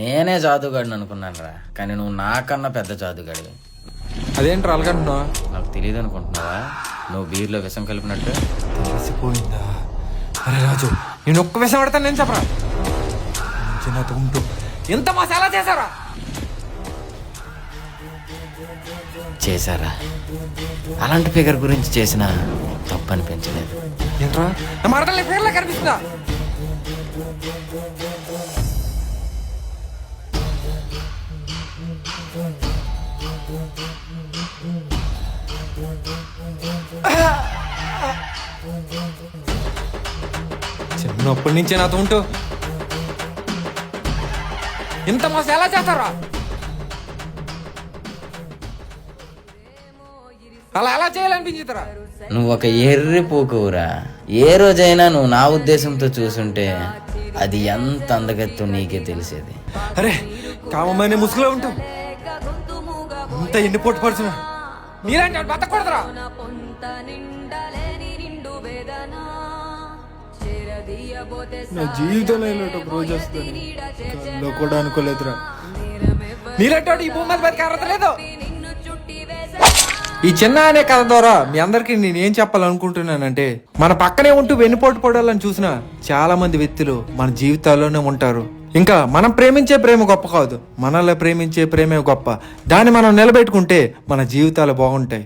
నేనే జాదుగాడిని అనుకున్నాను రా, కానీ నువ్వు నాకన్నా పెద్ద జాదుగాడివి. అదేంటి అలాగంటున్నావా? నాకు తెలియదు అనుకుంటున్నావా? నువ్వు బీర్లో విషం కలిపినట్టు. తెలిసిపోయిందా? అరే రాజు, నేను ఒక్క విషయం పడతాను, నేను చెప్పరా. నాతో ఉంటూ ఎంత మసాలా చేశారా? చేశారా? అలాంటి ఫిగర్ గురించి చేసిన తప్పు అనిపించలేదు. ఏంట్రా నా మాటలు ఫిగర్లా కనిపిస్తుందా? చిన్నప్పటి నుంచే నాతో ఉంటూ ఇంత మోసం ఎలా చేస్తారా? అలా ఎలా చేయాలనిపించుతారా? నువ్వు ఒక ఎర్రి పోకువురా. ఏ రోజైనా నువ్వు నా ఉద్దేశంతో చూసుంటే అది ఎంత అందగత్తో నీకే తెలిసేది. అరే కామమైన ముసుగులో ఉంటాం, అంత ఎండిపోటు పడుతున్నా. మీరంటే బతకూడదురా. నా జీవితంలో ఇలాంటి ఒక రోజు వస్తుంది కల్లో కూడా అనుకోలేదురా. మీరంటే ఈ భూమి మీద బతికే అర్హత లేదు. ఈ చిన్న అనే కథ ద్వారా మీ అందరికి నేనేం చెప్పాలనుకుంటున్నానంటే, మన పక్కనే ఉంటూ వెన్నుపోటు పడాలని చూసిన చాలా మంది వ్యక్తులు మన జీవితాల్లోనే ఉంటారు. ఇంకా మనం ప్రేమించే ప్రేమ గొప్ప కాదు, మనల్ని ప్రేమించే ప్రేమే గొప్ప. దాన్ని మనం నిలబెట్టుకుంటే మన జీవితాలు బాగుంటాయి.